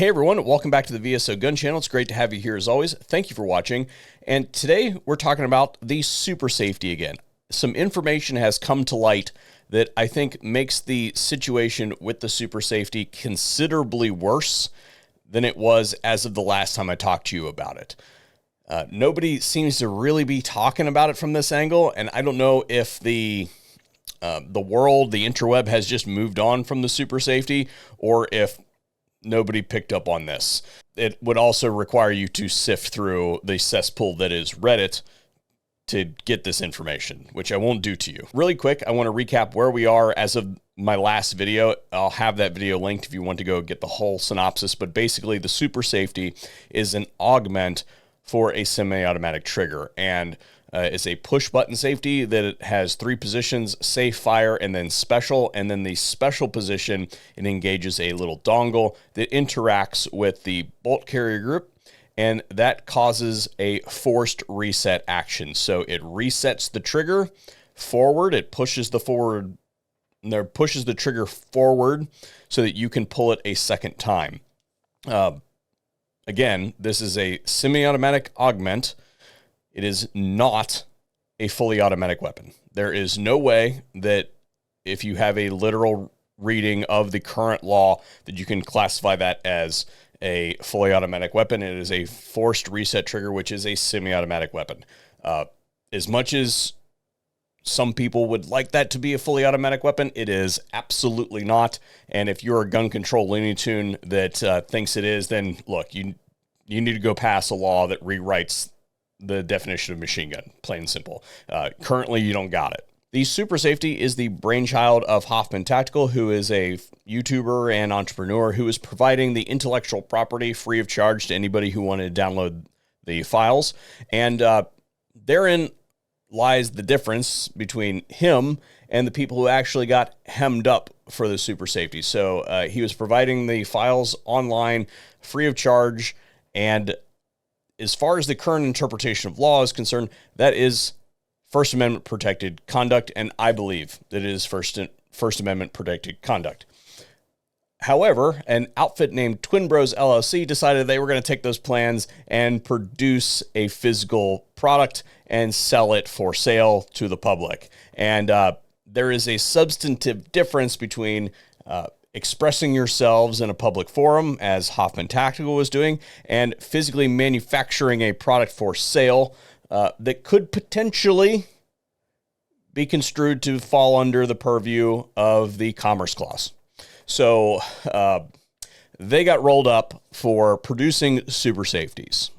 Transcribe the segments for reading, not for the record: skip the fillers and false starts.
Hey everyone, welcome back to the VSO Gun Channel. It's great to have you here as always. Thank you for watching. And today we're talking about the Super Safety again. Some information has come to light that I think makes the situation with the Super Safety considerably worse than it was as of the last time I talked to you about it. Nobody seems to really be talking about it from this angle, and I don't know if the world, the interweb, has just moved on from the Super Safety, or if nobody picked up on this. It would also require you to sift through the cesspool that is Reddit to get this information, which I won't do to you. Really quick, I want to recap where we are as of my last video. I'll have that video linked if you want to go get the whole synopsis, but basically the Super Safety is an augment for a semi-automatic trigger, and it's a push-button safety that it has 3 positions: safe, fire, and then special. And then the special position, it engages a little dongle that interacts with the bolt carrier group, and that causes a forced reset action. So it resets the trigger forward. It pushes the trigger forward so that you can pull it a second time. Again, this is a semi-automatic augment. It is not a fully automatic weapon. There is no way that if you have a literal reading of the current law that you can classify that as a fully automatic weapon. It is a forced reset trigger, which is a semi-automatic weapon. As much as some people would like that to be a fully automatic weapon, it is absolutely not. And if you're a gun control Looney Tune that thinks it is, then look, you need to go pass a law that rewrites the definition of machine gun, plain and simple. Currently, you don't got it. The Super Safety is the brainchild of Hoffman Tactical, who is a YouTuber and entrepreneur who is providing the intellectual property free of charge to anybody who wanted to download the files. And therein lies the difference between him and the people who actually got hemmed up for the Super Safety. So he was providing the files online free of charge, and as far as the current interpretation of law is concerned, that is First Amendment protected conduct, and I believe that it is First Amendment protected conduct. However, an outfit named TwinBros LLC decided they were going to take those plans and produce a physical product and sell it for sale to the public. And there is a substantive difference between expressing yourselves in a public forum, as Hoffman Tactical was doing, and physically manufacturing a product for sale that could potentially be construed to fall under the purview of the Commerce Clause. So they got rolled up for producing Super Safeties.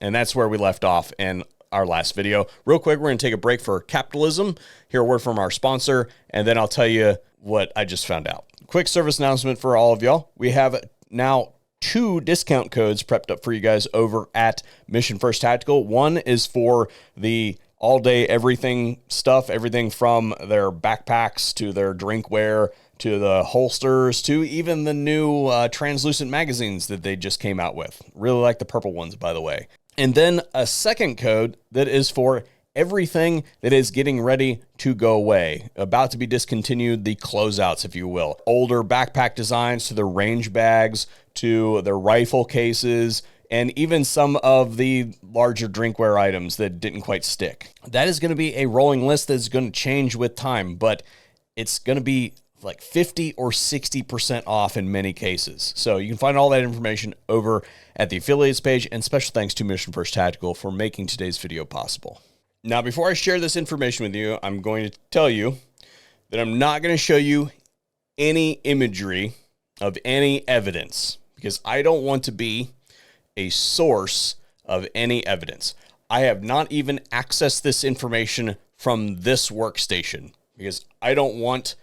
And that's where we left off in our last video. Real quick, we're going to take a break for capitalism, hear a word from our sponsor, and then I'll tell you what I just found out. Quick service announcement for all of y'all. We have now 2 discount codes prepped up for you guys over at Mission First Tactical. One is for the all-day everything stuff, everything from their backpacks to their drinkware to the holsters to even the new translucent magazines that they just came out with. Really like the purple ones, by the way. And then a second code that is for everything that is getting ready to go away, about to be discontinued, the closeouts, if you will. Older backpack designs to their range bags, to their rifle cases, and even some of the larger drinkware items that didn't quite stick. That is going to be a rolling list that's going to change with time, but it's going to be like 50 or 60% off in many cases. So you can find all that information over at the affiliates page, and special thanks to Mission First Tactical for making today's video possible. Now, before I share this information with you, I'm going to tell you that I'm not going to show you any imagery of any evidence, because I don't want to be a source of any evidence. I have not even accessed this information from this workstation, because I don't want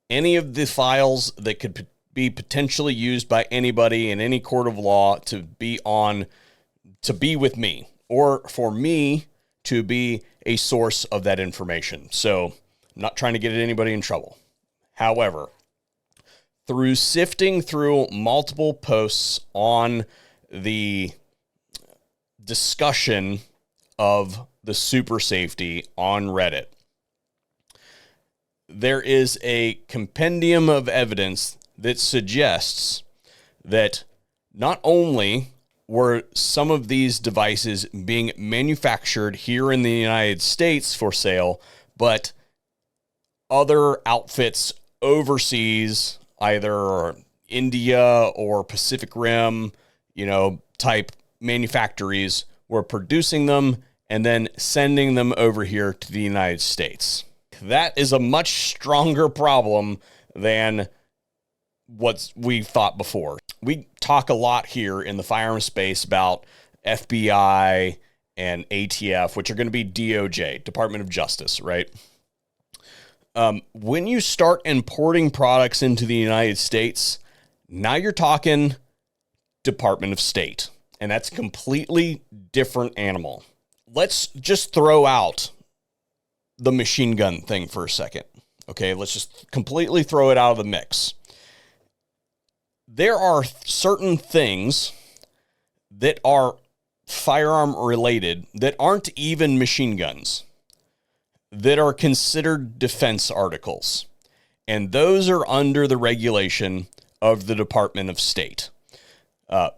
any of the files that could be potentially used by anybody in any court of law to be with me, or for me to be a source of that information. So I'm not trying to get anybody in trouble. However, through sifting through multiple posts on the discussion of the Super Safety on Reddit, there is a compendium of evidence that suggests that not only were some of these devices being manufactured here in the United States for sale, but other outfits overseas, either India or Pacific Rim, type manufactories were producing them and then sending them over here to the United States. That is a much stronger problem than what we thought before. We talk a lot here in the firearm space about FBI and ATF, which are going to be DOJ, Department of Justice, right? When you start importing products into the United States, now you're talking Department of State, and that's a completely different animal. Let's just throw out the machine gun thing for a second. Okay, let's just completely throw it out of the mix. There are certain things that are firearm related that aren't even machine guns that are considered defense articles. And those are under the regulation of the Department of State.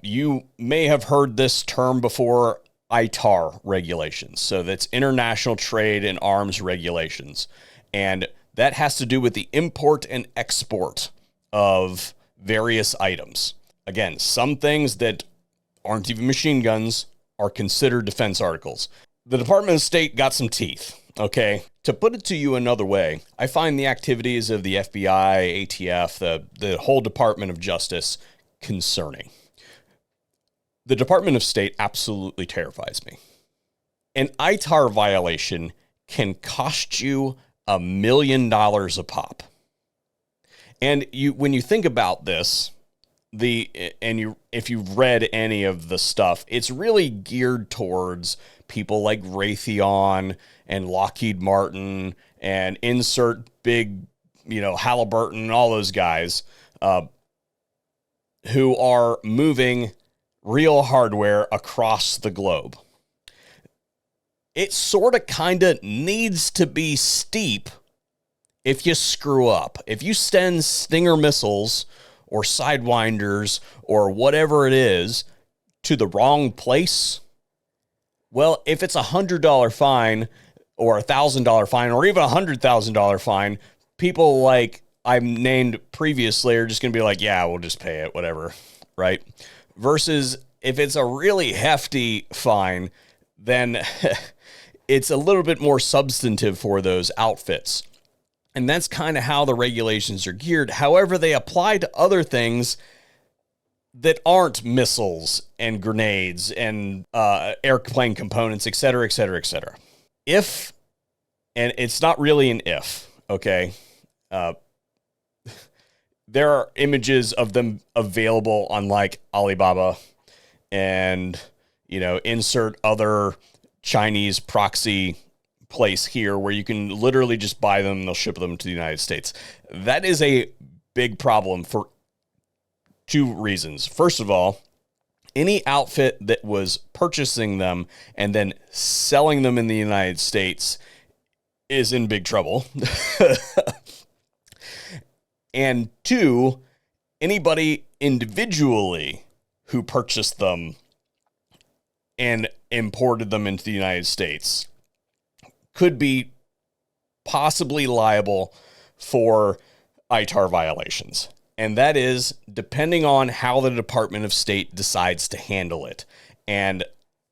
You may have heard this term before, ITAR regulations. So that's International Trade and Arms Regulations. And that has to do with the import and export of various items. Again, some things that aren't even machine guns are considered defense articles. The Department of State got some teeth, okay? To put it to you another way, I find the activities of the FBI, ATF, the whole Department of Justice concerning. The Department of State absolutely terrifies me. An ITAR violation can cost you $1 million a pop. And when you think about this, if you've read any of the stuff, it's really geared towards people like Raytheon and Lockheed Martin and insert big, Halliburton and all those guys who are moving real hardware across the globe. It sort of kind of needs to be steep if you screw up. If you send Stinger missiles or Sidewinders or whatever it is to the wrong place, well, if it's $100 fine or $1,000 fine or even $100,000 fine, people like I've named previously are just going to be like, yeah, we'll just pay it, whatever, right? Versus if it's a really hefty fine, then it's a little bit more substantive for those outfits. And that's kind of how the regulations are geared. However, they apply to other things that aren't missiles and grenades and airplane components, et cetera, et cetera, et cetera. If, and it's not really an if, okay? There are images of them available on like Alibaba and, insert other Chinese proxy place here where you can literally just buy them and they'll ship them to the United States. That is a big problem for two reasons. First of all, any outfit that was purchasing them and then selling them in the United States is in big trouble. And two, anybody individually who purchased them and imported them into the United States could be possibly liable for ITAR violations. And that is depending on how the Department of State decides to handle it. And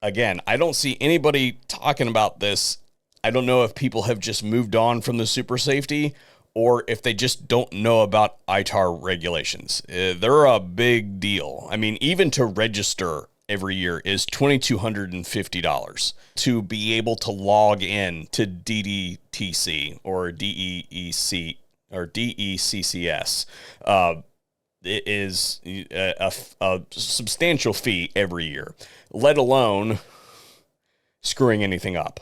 again, I don't see anybody talking about this. I don't know if people have just moved on from the super safety or if they just don't know about ITAR regulations. They're a big deal. I mean, even to register every year is $2,250 to be able to log in to DDTC or DEEC or DECCS. It is a substantial fee every year, let alone screwing anything up.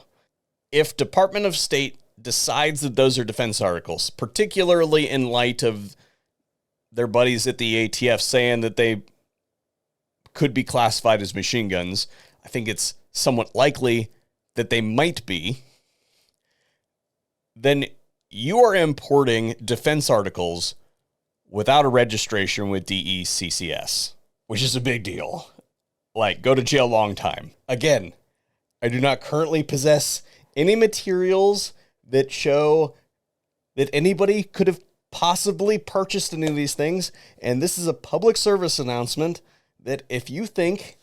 If Department of State decides that those are defense articles, particularly in light of their buddies at the ATF saying that they could be classified as machine guns, I think it's somewhat likely that they might be, then you are importing defense articles without a registration with DECCS. which is a big deal. Like, go to jail long time. Again, I do not currently possess any materials that show that anybody could have possibly purchased any of these things. And this is a public service announcement that if you think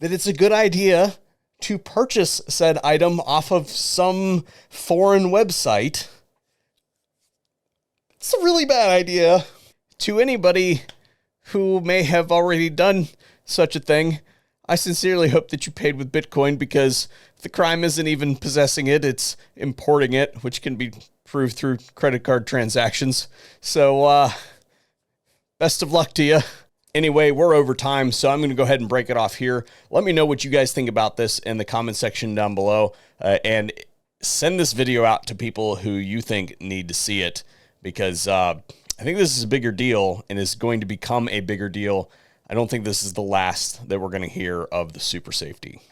that it's a good idea to purchase said item off of some foreign website, it's a really bad idea. To anybody who may have already done such a thing, I sincerely hope that you paid with Bitcoin, because the crime isn't even possessing it, it's importing it, which can be proved through credit card transactions. So, best of luck to you. Anyway, we're over time, so I'm going to go ahead and break it off here. Let me know what you guys think about this in the comment section down below, and send this video out to people who you think need to see it, because I think this is a bigger deal and is going to become a bigger deal. I don't think this is the last that we're going to hear of the super safety.